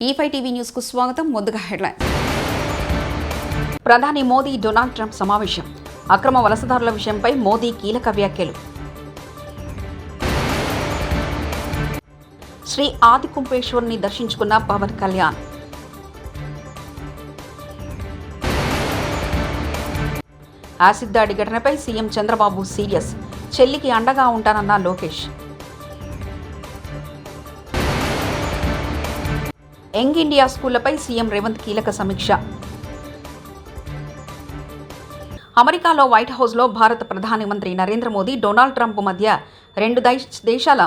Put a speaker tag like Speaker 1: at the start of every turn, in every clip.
Speaker 1: E5 TV news కు స్వాగతం. ముందుగా హెడ్లైన్. ప్రధాని మోదీ డొనాల్డ్ ట్రంప్ సమావేశం. అక్రమ వలసదారుల విషయంపై మోదీ కీలక వ్యాఖ్యలు. శ్రీ ఆదికుంభేశ్వర్ని దర్శించుకున్న పవన్ కళ్యాణ్. యాసిడ్ దాడి ఘటనపై సీఎం చంద్రబాబు సీరియస్. చెల్లికి అండగా ఉంటానన్న లోకేష్. యంగ్ ఇండియా స్కూళ్లపై సీఎం రేవంత్ కీలక సమీక్ష. అమెరికాలో వైట్ హౌస్లో భారత ప్రధాని మంత్రి నరేంద్ర మోదీ డొనాల్డ్ ట్రంప్ మధ్య రెండు దేశాల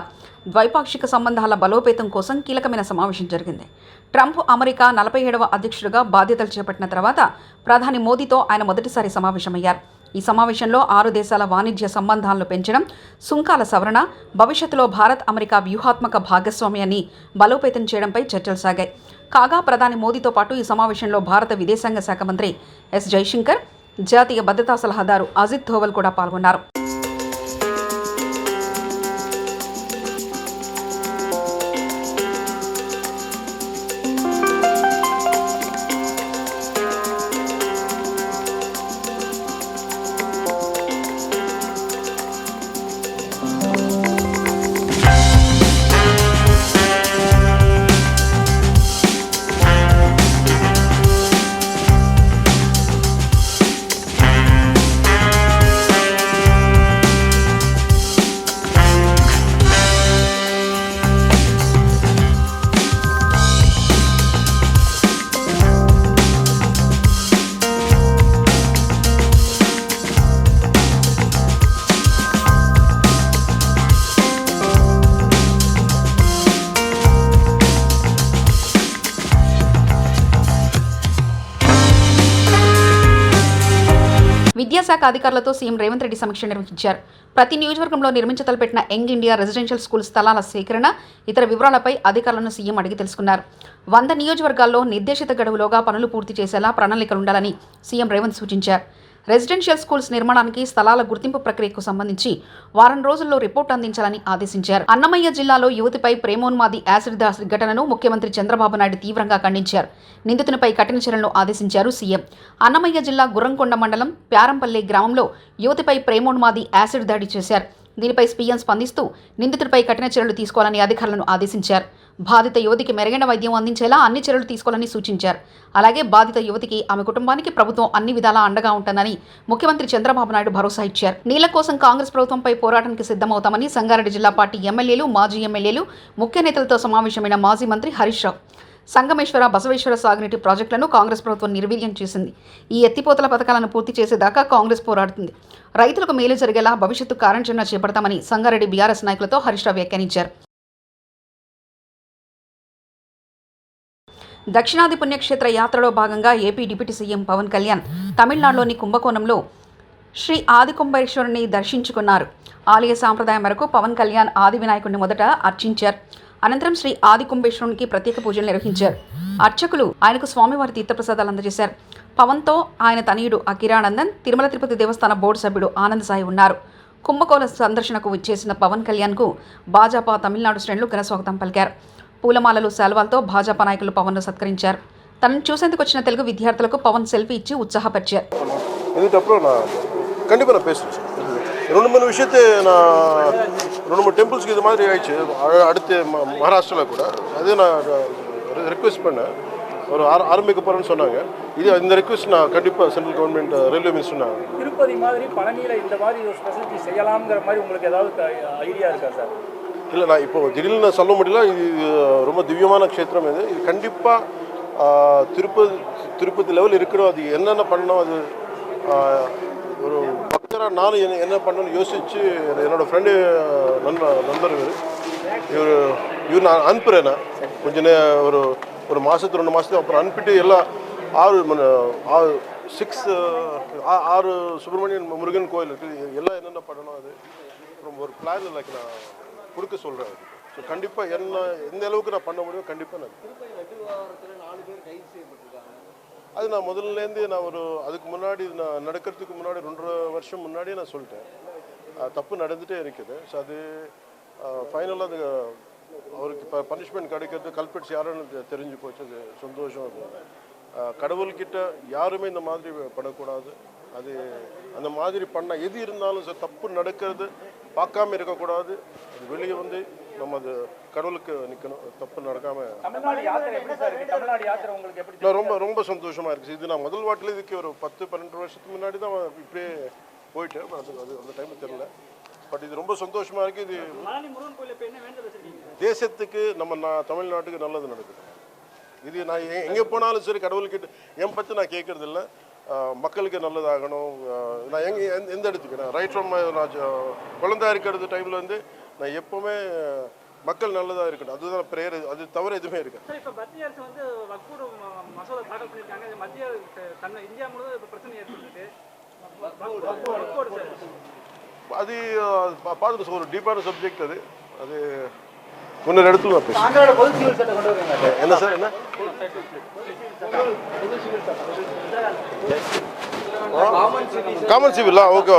Speaker 1: ద్వైపాక్షిక సంబంధాల బలోపేతం కోసం కీలకమైన సమావేశం జరిగింది. ట్రంప్ అమెరికా 47వ అధ్యక్షుడిగా బాధ్యతలు చేపట్టిన తర్వాత ప్రధాని మోదీతో ఆయన మొదటిసారి సమావేశమయ్యారు. ఈ సమావేశంలో 6 దేశాల వాణిజ్య సంబంధాలను పెంచడం, సుంకాల సవరణ, భవిష్యత్తులో భారత్ అమెరికా వ్యూహాత్మక భాగస్వామ్యాన్ని బలోపేతం చేయడంపై చర్చలు సాగాయి. కాగా ప్రధాని మోదీతో పాటు ఈ సమావేశంలో భారత విదేశాంగ శాఖ మంత్రి ఎస్ జైశంకర్, జాతీయ భద్రతా సలహాదారు అజిత్ ధోవల్ కూడా పాల్గొన్నారు. విద్యాశాఖ అధికారులతో సీఎం రేవంత్ రెడ్డి సమీక్ష నిర్వహించారు. ప్రతి నియోజకవర్గంలో నిర్మించతలపెట్టిన యంగ్ ఇండియా రెసిడెన్షియల్ స్కూల్ స్థలాల సేకరణ, ఇతర వివరాలపై అధికారులను సీఎం అడిగి తెలుసుకున్నారు. 100 నియోజకవర్గాల్లో నిర్దేశిత గడువులోగా పనులు పూర్తి చేసేలా ప్రణాళికలుండాలని సీఎం రేవంత్ సూచించారు. రెసిడెన్షియల్ స్కూల్స్ నిర్మాణానికి స్థలాల గుర్తింపు ప్రక్రియకు సంబంధించి వారం రోజుల్లో రిపోర్టు అందించాలని ఆదేశించారు. అన్నమయ్య జిల్లాలో యువతిపై ప్రేమోన్మాది యాసిడ్ దాడి ఘటనను ముఖ్యమంత్రి చంద్రబాబు నాయుడు తీవ్రంగా ఖండించారు. నిందితునిపై కఠిన చర్యలను ఆదేశించారు సీఎం. అన్నమయ్య జిల్లా గుర్రంకొండ మండలం ప్యారంపల్లి గ్రామంలో యువతిపై ప్రేమోన్మాది యాసిడ్ దాడి చేశారు. దీనిపై సీఎం స్పందిస్తూ నిందితుడిపై కఠిన చర్యలు తీసుకోవాలని అధికారులను ఆదేశించారు. బాధిత యువతికి మెరుగైన వైద్యం అందించేలా అన్ని చర్యలు తీసుకోవాలని సూచించారు. అలాగే బాధిత యువతికి, ఆమె కుటుంబానికి ప్రభుత్వం అన్ని విధాలా అండగా ఉంటుందని ముఖ్యమంత్రి చంద్రబాబు నాయుడు భరోసా ఇచ్చారు. నీళ్ల కోసం కాంగ్రెస్ ప్రభుత్వంపై పోరాటానికి సిద్ధమవుతామని సంగారెడ్డి జిల్లా పార్టీ ఎమ్మెల్యేలు, మాజీ ఎమ్మెల్యేలు, ముఖ్య నేతలతో సమావేశమైన మాజీ మంత్రి హరీష్ రావు. సంగమేశ్వర, బసవేశ్వర సాగునీటి ప్రాజెక్టులను కాంగ్రెస్ ప్రభుత్వం నిర్వీర్యం చేసింది. ఈ ఎత్తిపోతల పథకాలను పూర్తి చేసేదాకా కాంగ్రెస్ పోరాడుతుంది. రైతులకు మేలు జరిగేలా భవిష్యత్తు కార్యాచరణ చేపడతామని సంగారెడ్డి బీఆర్ఎస్ నాయకులతో హరీష్ రావు వ్యాఖ్యానించారు. దక్షిణాది పుణ్యక్షేత్ర యాత్రలో భాగంగా AP deputy CM Pawan Kalyan తమిళనాడులోని కుంభకోణంలో శ్రీ ఆదికుంభేశ్వరుని దర్శించుకున్నారు. ఆలయ సాంప్రదాయం మేరకు పవన్ కళ్యాణ్ ఆది వినాయకుడిని మొదట అర్చించారు. అనంతరం శ్రీ ఆదికుంభేశ్వరునికి ప్రత్యేక పూజలు నిర్వహించారు. అర్చకులు ఆయనకు స్వామివారి తీర్థప్రసాదాలు అందజేశారు. పవన్తో ఆయన తనయుడు అకిరానందన్, తిరుమల తిరుపతి దేవస్థాన బోర్డు సభ్యుడు ఆనంద్ సాయి ఉన్నారు. కుంభకోణ సందర్శనకు విచ్చేసిన పవన్ కళ్యాణ్కు భాజపా తమిళనాడు శ్రేణులు ఘన స్వాగతం పలికారు. పూలమాలలు, శాల్వాలతో భాజపా నాయకులు పవన్ను సత్కరించారు. తనను చూసేందుకు వచ్చిన తెలుగు విద్యార్థులకు పవన్ సెల్ఫీ ఇచ్చి ఉత్సాహపరిచారు.
Speaker 2: ரெண்டு மூணு விஷயத்தை நான் 2-3 டெம்பிள்ஸ்க்கு இது மாதிரி ஆயிடுச்சு. அடுத்து மகாராஷ்டிராவில் கூட அது நான் ரிக்வெஸ்ட் பண்ணேன். ஒரு ஆரம்பிக்க போகிறேன்னு சொன்னாங்க. இந்த ரிக்வெஸ்ட் நான் கண்டிப்பாக சென்ட்ரல் கவர்மெண்ட் ரயில்வே மினிஸ்டர் நான்
Speaker 3: திருப்பதி மாதிரி பழனியில் இந்த மாதிரி ஒரு ஸ்பெசிலிட்டி செய்யலாம்ங்கிற மாதிரி உங்களுக்கு ஏதாவது ஐடியா இருக்கா சார்?
Speaker 2: இல்லை, நான் இப்போ திடீர்னு நான் சொல்ல முடியல. இது ரொம்ப திவ்யமான க்ஷேத்திரம். இது கண்டிப்பாக திருப்பதி லெவல் இருக்கணும். அது என்னென்ன பண்ணணும், அது ஒரு பக்தராக நானும் என்ன பண்ணணும்னு யோசித்து என்னோடய ஃப்ரெண்டு நண்பர் இவர் நான் அனுப்புகிறேன். நான் கொஞ்சம் ஒரு மாதத்துக்கு 2 மாதத்துக்கு அப்புறம் அனுப்பிட்டு எல்லாம் 6 சுப்பிரமணியன் முருகன் கோயில் இருக்குது. எல்லாம் என்னென்ன பண்ணணும், அது அப்புறம் ஒரு பிளான் லைக் நான் கொடுக்க சொல்கிறேன். ஸோ கண்டிப்பாக எந்த அளவுக்கு நான் பண்ண முடியும் கண்டிப்பாக நான் அது நான் முதல்லேருந்து நான் அதுக்கு முன்னாடி நான் நடக்கிறதுக்கு முன்னாடி 2.5 வருஷம் முன்னாடியே நான் சொல்லிட்டேன். தப்பு நடந்துகிட்டே இருக்குது. ஸோ அது ஃபைனலாக அது அவருக்கு பனிஷ்மெண்ட் கிடைக்கிறது, கல்பிட்ஸ் யாருன்னு தெரிஞ்சு போச்சு, அது சந்தோஷம். அது கடவுள்கிட்ட யாருமே இந்த மாதிரி பண்ணக்கூடாது. அது அந்த மாதிரி பண்ண எது இருந்தாலும் சார் தப்பு நடக்கிறது பார்க்காம இருக்கக்கூடாது. அது வெளியே வந்து நம்ம அது கடவுளுக்கு நிற்கணும், தப்பு நடக்காம.
Speaker 3: தமிழ்நாடு யாத்திரை எப்படி சார் இருக்கு? தமிழ்நாடு யாத்திரை உங்களுக்கு எப்படி?
Speaker 2: நான் ரொம்ப ரொம்ப சந்தோஷமா இருக்கு. இது நான் முதல் வாட்டில் இதுக்கு ஒரு 10-12 வருஷத்துக்கு முன்னாடி தான் இப்படியே போயிட்டேன். அது அந்த டைம் தெரியல. பட் இது ரொம்ப சந்தோஷமா இருக்கு. இது தேசத்துக்கு நம்ம தமிழ்நாட்டுக்கு நல்லது நடக்குது. இது நான் எங்கே போனாலும் சரி கடவுள்கிட்ட என் பற்றி நான் கேட்கறது இல்லை, மக்களுக்கு நல்லதாகணும். நான் எந்த இடத்துக்கு ரைட் ஃப்ரம் நான் குழந்தையா இருக்கிறது டைம்லேருந்து நான் எப்போவுமே மக்கள் நல்லதாக இருக்கணும், அதுதான் ப்ரேயர். அது தவிர எதுவுமே இருக்கு.
Speaker 4: இப்போ மத்திய அரசு வந்து வக்ஃபு மசோதா தாக்கல் பண்ணியிருக்காங்க. மத்திய இந்தியா முழுவதும் இப்போ பிரச்சனை ஏற்படுத்திருக்கு.
Speaker 2: அது பார்த்துட்டு ஒரு டீப்பான சப்ஜெக்ட். அது அது முன்னொரு இடத்துல நான் பேசுகிறேன். என்ன சார் என்ன కామన్ సివిల్ ఓకే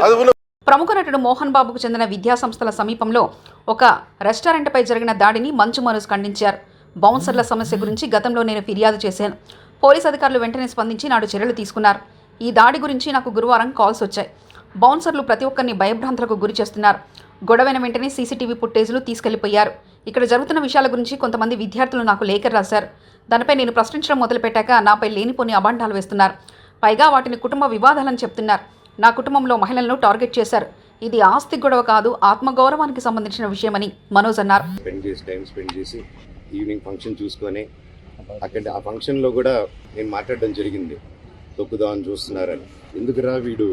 Speaker 2: అది
Speaker 1: ప్రముఖ నటుడు మోహన్ బాబుకు చెందిన విద్యాసంస్థల సమీపంలో ఒక రెస్టారెంట్పై జరిగిన దాడిని మంచు మనోజ్ ఖండించారు. బౌన్సర్ల సమస్య గురించి గతంలో నేను ఫిర్యాదు చేశాను. పోలీస్ అధికారులు వెంటనే స్పందించి నాడు చర్యలు తీసుకున్నారు. ఈ దాడి గురించి నాకు గురువారం కాల్స్ వచ్చాయి. బౌన్సర్లు ప్రతి ఒక్కరిని భయభ్రాంతులకు గురి చేస్తున్నారు. గొడవైన వెంటనే సీసీటీవీ ఫుటేజ్లు తీసుకెళ్లిపోయారు. ఇక్కడ జరుగుతున్న విషయాల గురించి కొంతమంది విద్యార్థులు నాకు లేఖ రాశారు. దానిపై నేను ప్రశ్నించడం మొదలుపెట్టాక నాపై లేనిపోని అబాండాలు వేస్తున్నారు. పైగా వాటిని కుటుంబ వివాదాలని చెప్తున్నారు. నా కుటుంబంలో మహిళలను టార్గెట్ చేశారు. ఇది ఆస్తి గొడవ కాదు, ఆత్మగౌరవానికి సంబంధించిన విషయమని మనోజ్ అన్నారు.
Speaker 5: టైం స్పెండ్ చేసి ఈవినింగ్ ఫంక్షన్ చూసుకొని అక్కడ ఆ ఫంక్షన్లో కూడా నేను మాట్లాడడం జరిగింది, తొక్కుదామని చూస్తున్నారని. ఎందుకురా వీడు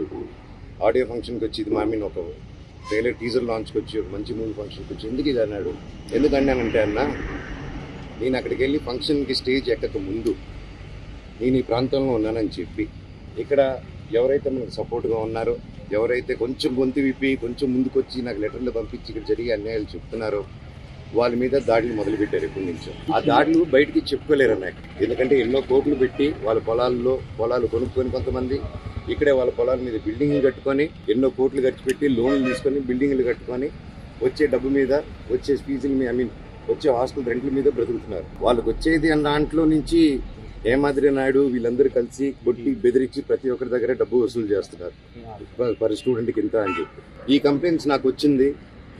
Speaker 5: ఆడియో ఫంక్షన్కి వచ్చి ఇది ఒక ట్రైలర్ టీజర్ లాంచ్కి వచ్చి ఒక మంచి మూవీ ఫంక్షన్కి వచ్చి ఎందుకు ఇది అన్నాడు. ఎందుకన్నానంటే అన్న, నేను అక్కడికి వెళ్ళి ఫంక్షన్కి స్టేజ్ ఎక్కక ముందు నేను ఈ ప్రాంతంలో ఉన్నానని చెప్పి ఇక్కడ ఎవరైతే మనకు సపోర్ట్గా ఉన్నారో, ఎవరైతే కొంచెం గొంతు విప్పి కొంచెం ముందుకు వచ్చి నాకు లెటర్లు పంపించి ఇక్కడ జరిగే అన్యాయాలు చెప్తున్నారో వాళ్ళ మీద దాడులు మొదలుపెట్టారు. ఎప్పటి నుంచో ఆ దాడులు బయటికి చెప్పుకోలేరు అన్నట్టు. ఎందుకంటే ఎన్నో కోట్లు పెట్టి వాళ్ళ పొలాలు కొనుక్కొని కొంతమంది ఇక్కడే వాళ్ళ పొలాల మీద బిల్డింగ్లు కట్టుకొని ఎన్నో కోట్లు ఖర్చు పెట్టి లోన్లు తీసుకొని బిల్డింగ్లు కట్టుకొని వచ్చే డబ్బు మీద, వచ్చే ఫీజుల మీద, వచ్చే హాస్టల్ రెంట్ల మీద బ్రతుకుతున్నారు. వాళ్ళకి వచ్చేది అన్న దాంట్లో నుంచి హేమాద్రి నాయుడు వీళ్ళందరూ కలిసి కొట్టి బెదిరించి ప్రతి ఒక్కరి దగ్గర డబ్బు వసూలు చేస్తున్నారు. పర్ స్టూడెంట్కి ఇంత అని చెప్పి ఈ కంప్లైంట్స్ నాకు వచ్చింది.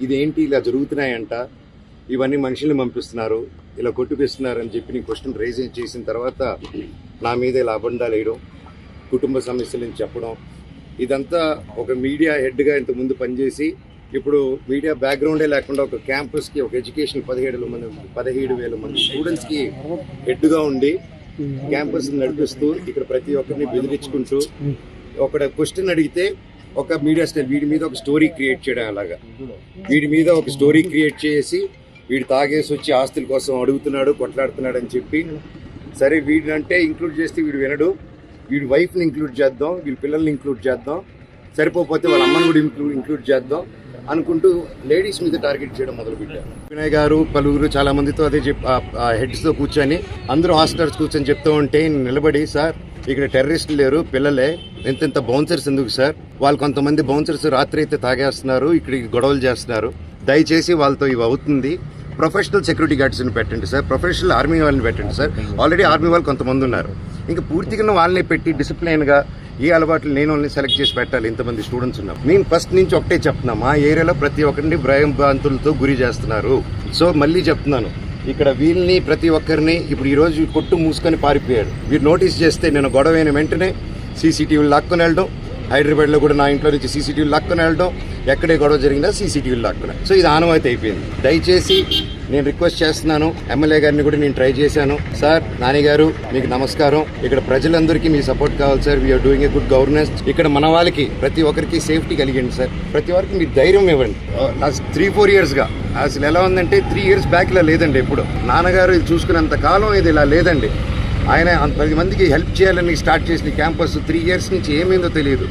Speaker 5: ఇదేంటి ఇలా జరుగుతున్నాయంట, ఇవన్నీ మనుషుల్ని పంపిస్తున్నారు, ఇలా కొట్టిపిస్తున్నారు అని చెప్పి నేను క్వశ్చన్ రైజ్ చేసిన తర్వాత నా మీద ఇలా అబండాలు వేయడం, కుటుంబ సమస్యలను చెప్పడం, ఇదంతా ఒక మీడియా హెడ్గా ఇంతకుముందు పనిచేసి ఇప్పుడు మీడియా బ్యాక్గ్రౌండే లేకుండా ఒక క్యాంపస్కి ఒక ఎడ్యుకేషన్ 17,000 మంది స్టూడెంట్స్కి హెడ్గా ఉండి క్యాంపస్ నడిపిస్తూ ఇక్కడ ప్రతి ఒక్కరిని బెదిరించుకుంటూ ఒక క్వశ్చన్ అడిగితే ఒక మీడియా స్టైల్ వీడి మీద ఒక స్టోరీ క్రియేట్ చేయడం, అలాగా వీడి మీద ఒక స్టోరీ క్రియేట్ చేసి వీడు తాగేసి వచ్చి ఆస్తుల కోసం అడుగుతున్నాడు, కొట్లాడుతున్నాడు అని చెప్పి, సరే వీడినంటే ఇంక్లూడ్ చేస్తే వీడు వినడు, వీడి వైఫ్ని ఇంక్లూడ్ చేద్దాం, వీళ్ళ పిల్లల్ని ఇంక్లూడ్ చేద్దాం, సరిపోతే వాళ్ళ అమ్మని కూడా ఇంక్లూడ్ చేద్దాం అనుకుంటూ లేడీస్ మీద టార్గెట్ చేయడం మొదలుపెట్టారు. వినయ్ గారు పలువురు చాలా మందితో అదే హెడ్స్తో కూర్చొని అందరూ హాస్టల్స్ కూర్చొని చెప్తూ ఉంటే నిలబడి, సార్ ఇక్కడ టెర్రరిస్టులు లేరు, పిల్లలే, ఎంత బౌన్సర్స్ ఎందుకు సార్, వాళ్ళు కొంతమంది బౌన్సర్స్ రాత్రి అయితే తాగేస్తున్నారు, ఇక్కడికి గొడవలు చేస్తున్నారు, దయచేసి వాళ్ళతో ఇవి అవుతుంది, ప్రొఫెషనల్ సెక్యూరిటీ గార్డ్స్ని పెట్టండి సార్, ప్రొఫెషనల్ ఆర్మీ వాళ్ళని పెట్టండి సార్, ఆల్రెడీ ఆర్మీ వాళ్ళు కొంతమంది ఉన్నారు, ఇంకా పూర్తిగా వాళ్ళని పెట్టి డిసిప్లైన్గా ఏ అలవాట్లు నేను వాళ్ళని సెలెక్ట్ చేసి పెట్టాలి, ఇంతమంది స్టూడెంట్స్ ఉన్నారు. నేను ఫస్ట్ నుంచి ఒకటే చెప్తున్నా, మా ఏరియాలో ప్రతి ఒక్కరిని భయాంతులతో గురి చేస్తున్నారు. సో మళ్ళీ చెప్తున్నాను, ఇక్కడ వీళ్ళని ప్రతి ఒక్కరిని ఇప్పుడు ఈరోజు కొట్టు మూసుకొని పారిపోయాడు, వీరు నోటీస్ చేస్తే నేను గొడవ అయిన వెంటనే సీసీటీవీలు లాక్కొని వెళ్ళడం, హైదరాబాద్లో కూడా నా ఇంట్లో నుంచి సీసీటీవీలు లాక్కొని వెళ్ళడం, ఎక్కడే గొడవ జరిగినా సీసీటీవీలు లాక్కున్నా. సో ఇది ఆనవాయితీ అయిపోయింది. దయచేసి నేను రిక్వెస్ట్ చేస్తున్నాను, ఎమ్మెల్యే గారిని కూడా నేను ట్రై చేశాను, సార్ నాని గారు మీకు నమస్కారం, ఇక్కడ ప్రజలందరికీ మీ సపోర్ట్ కావాలి sir, we're doing a good governance, ఇక్కడ మన వాళ్ళకి ప్రతి ఒక్కరికి సేఫ్టీ కలిగండి సార్, ప్రతి ఒక్కరికి మీరు ధైర్యం ఇవ్వండి. లాస్ట్ 3-4 yearsగా అసలు ఎలా ఉందంటే 3 years బ్యాక్ ఇలా లేదండి. ఎప్పుడు నాన్నగారు ఇది చూసుకునేంత కాలం ఇది ఇలా లేదండి. ఆయన 10 మందికి హెల్ప్ చేయాలని స్టార్ట్ చేసిన క్యాంపస్ 3 years నుంచి ఏమైందో తెలియదు.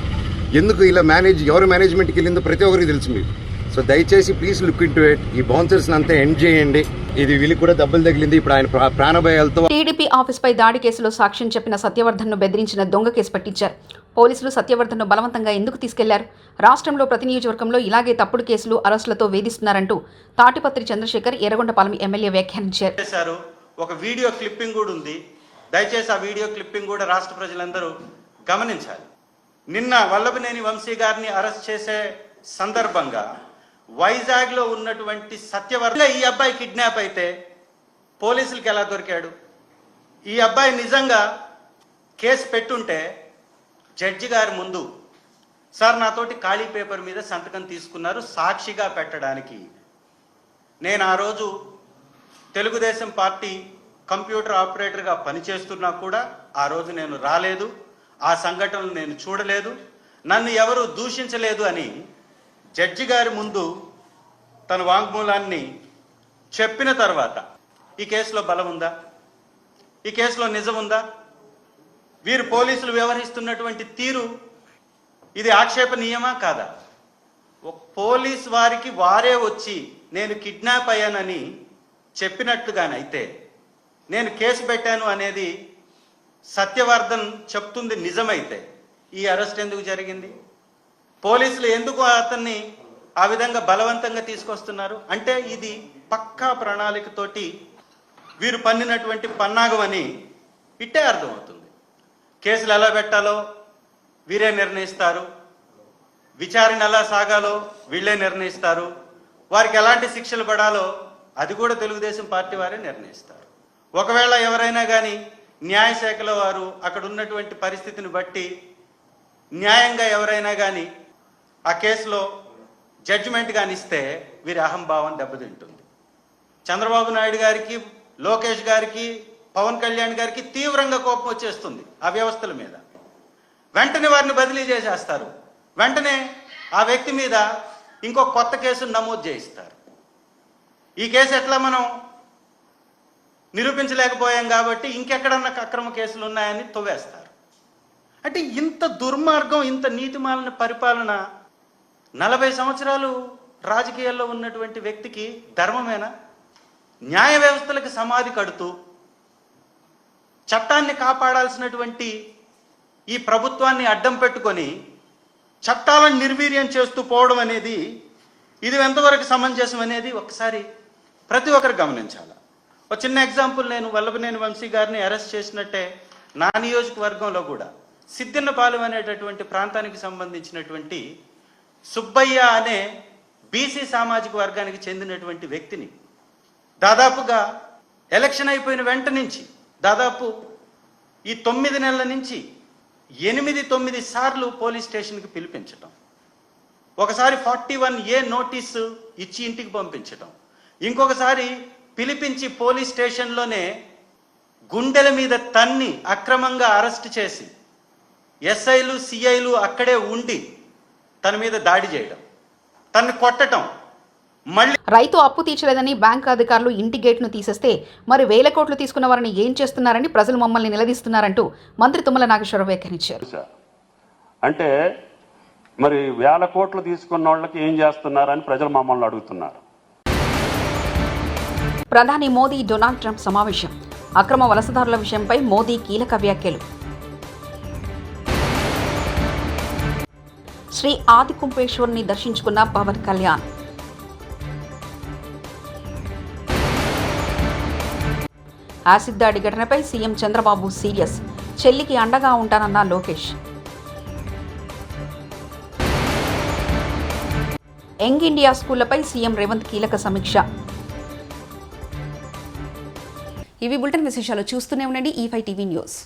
Speaker 5: ఎందుకు ఇలా ఎవరు మేనేజ్మెంట్కి వెళ్ళిందో ప్రతి ఒక్కరికి తెలుసు మీకు. సో దయచేసి ప్లీజ్ లుక్ ఇంటూ ఇట్. ఈ బౌన్సర్స్ అంతా ఎండ్ చేయండి. ఇది వీళ్ళకి కూడా దెబ్బలు తగిలింది. ఇప్పుడు ఆయన ప్రాణభయాలతో.
Speaker 1: టీడీపీ ఆఫీస్పై దాడి కేసులో సాక్ష్యం చెప్పిన సత్యవర్ధన్ను బెదిరించిన దొంగ కేసు పట్టించారు. పోలీసులు సత్యవర్ధన్ను బలవంతంగా ఎందుకు తీసుకెళ్లారు? రాష్ట్రంలో ప్రతి నియోజకవర్గంలో ఇలాగే తప్పుడు కేసులు, అరెస్టులతో వేధిస్తున్నారంటూ తాటిపత్రి చంద్రశేఖర్ ఎర్రగొండపాలెం ఎమ్మెల్యే వ్యాఖ్యానించారు.
Speaker 6: ఒక వీడియో క్లిప్పింగ్ కూడా ఉంది. దయచేసి ఆ వీడియో క్లిప్పింగ్ కూడా రాష్ట్ర ప్రజలందరూ గమనించాలి. నిన్న వల్లభనేని వంశీ గారిని అరెస్ట్ చేసే సందర్భంగా వైజాగ్లో ఉన్నటువంటి సత్యవర్ధన్ ఈ అబ్బాయి కిడ్నాప్ అయితే పోలీసులకి ఎలా దొరికాడు? ఈ అబ్బాయి నిజంగా కేసు పెట్టుంటే జడ్జి గారి ముందు, సార్ నాతోటి ఖాళీ పేపర్ మీద సంతకం తీసుకున్నారు సాక్షిగా పెట్టడానికి. నేను ఆ రోజు తెలుగుదేశం పార్టీ కంప్యూటర్ ఆపరేటర్గా పనిచేస్తున్నా కూడా ఆ రోజు నేను రాలేదు, ఆ సంఘటనలు నేను చూడలేదు, నన్ను ఎవరు దూషించలేదు అని జడ్జి గారి ముందు తన వాంగ్మూలాన్ని చెప్పిన తర్వాత ఈ కేసులో బలం ఉందా? ఈ కేసులో నిజం ఉందా? వీరు పోలీసులు వ్యవహరిస్తున్నటువంటి తీరు ఇది ఆక్షేపణీయమా కాదా? పోలీస్ వారికి వారే వచ్చి నేను కిడ్నాప్ అయ్యానని చెప్పినట్లుగానైతే, నేను కేసు పెట్టాను అనేది సత్యవర్ధన్ చెప్తుంది నిజమైతే ఈ అరెస్ట్ ఎందుకు జరిగింది? పోలీసులు ఎందుకు అతన్ని ఆ విధంగా బలవంతంగా తీసుకొస్తున్నారు? అంటే ఇది పక్కా ప్రణాళికతోటి వీరు పన్నినటువంటి పన్నాగం అని ఇట్టే అర్థమవుతుంది. కేసులు ఎలా పెట్టాలో వీరే నిర్ణయిస్తారు, విచారణ ఎలా సాగాలో వీళ్ళే నిర్ణయిస్తారు, వారికి ఎలాంటి శిక్షలు పడాలో అది కూడా తెలుగుదేశం పార్టీ వారే నిర్ణయిస్తారు. ఒకవేళ ఎవరైనా కానీ న్యాయశాఖలో వారు అక్కడ ఉన్నటువంటి పరిస్థితిని బట్టి న్యాయంగా ఎవరైనా కానీ ఆ కేసులో జడ్జిమెంట్ కానీ ఇస్తే వీరి అహంభావం దెబ్బతింటుంది. చంద్రబాబు నాయుడు గారికి, లోకేష్ గారికి, పవన్ కళ్యాణ్ గారికి తీవ్రంగా కోపం వచ్చేస్తుంది ఆ వ్యవస్థల మీద. వెంటనే వారిని బదిలీ చేసేస్తారు, వెంటనే ఆ వ్యక్తి మీద ఇంకో కొత్త కేసును నమోదు చేయిస్తారు. ఈ కేసు ఎట్లా మనం నిరూపించలేకపోయాం కాబట్టి ఇంకెక్కడన్నా అక్రమ కేసులు ఉన్నాయని తవ్వేస్తారు. అంటే ఇంత దుర్మార్గం, ఇంత నీతిమాలిన పరిపాలన 40 సంవత్సరాలు రాజకీయాల్లో ఉన్నటువంటి వ్యక్తికి ధర్మమేనా? న్యాయ వ్యవస్థలకు సమాధి కడుతూ చట్టాన్ని కాపాడాల్సినటువంటి ఈ ప్రభుత్వాన్ని అడ్డం పెట్టుకొని చట్టాలను నిర్వీర్యం చేస్తూ పోవడం అనేది ఇది ఎంతవరకు సమంజసం అనేది ఒకసారి ప్రతి ఒక్కరు గమనించాలి. ఒక చిన్న ఎగ్జాంపుల్, నేను వల్లభనేని వంశీ గారిని అరెస్ట్ చేసినట్టే నా నియోజకవర్గంలో కూడా సిద్దిన్నపాలెం అనేటటువంటి ప్రాంతానికి సంబంధించినటువంటి సుబ్బయ్య అనే బీసీ సామాజిక వర్గానికి చెందినటువంటి వ్యక్తిని దాదాపుగా ఎలక్షన్ అయిపోయిన వెంట నుంచి దాదాపు ఈ 9 నెలల నుంచి 8-9 సార్లు పోలీస్ స్టేషన్కి పిలిపించటం, ఒకసారి 41A నోటీసు ఇచ్చి ఇంటికి పంపించటం, ఇంకొకసారి పిలిపించి పోలీస్ స్టేషన్లోనే గుండెల మీద తన్ని అక్రమంగా అరెస్ట్ చేసి ఎస్ఐలు, సిఐలు అక్కడే ఉండి తన మీద దాడి చేయడం, తన్ని కొట్టడం. మళ్ళీ
Speaker 1: రైతు అప్పు తీర్చలేదని బ్యాంకు అధికారులు ఇంటి గేట్ను తీసేస్తే మరి వేల కోట్లు తీసుకున్న వారిని ఏం చేస్తున్నారని ప్రజలు మమ్మల్ని నిలదీస్తున్నారంటూ మంత్రి తుమ్మల నాగేశ్వరరావు వ్యాఖ్యానించారు.
Speaker 7: అంటే మరి వేల కోట్లు తీసుకున్న వాళ్ళకి ఏం చేస్తున్నారని ప్రజలు మమ్మల్ని అడుగుతున్నారు.
Speaker 1: ప్రధాని మోదీ డొనాల్డ్ ట్రంప్ సమావేశం, అక్రమ వలసదారుల విషయంపై మోదీ కీలక వ్యాఖ్యలు. శ్రీ ఆదికుంపేశ్వర్ని దర్శించుకున్న పవన్ కళ్యాణ్. యాసిడ్ దాడి ఘటనపై సీఎం చంద్రబాబు సీరియస్, చెల్లికి అండగా ఉంటానన్న లోకేష్. యంగ్ ఇండియా స్కూళ్లపై సీఎం రేవంత్ కీలక సమీక్ష. ఇవి బులెటిన్ విశేషాలు. చూస్తూనే ఉండండి E5 టీవీ న్యూస్.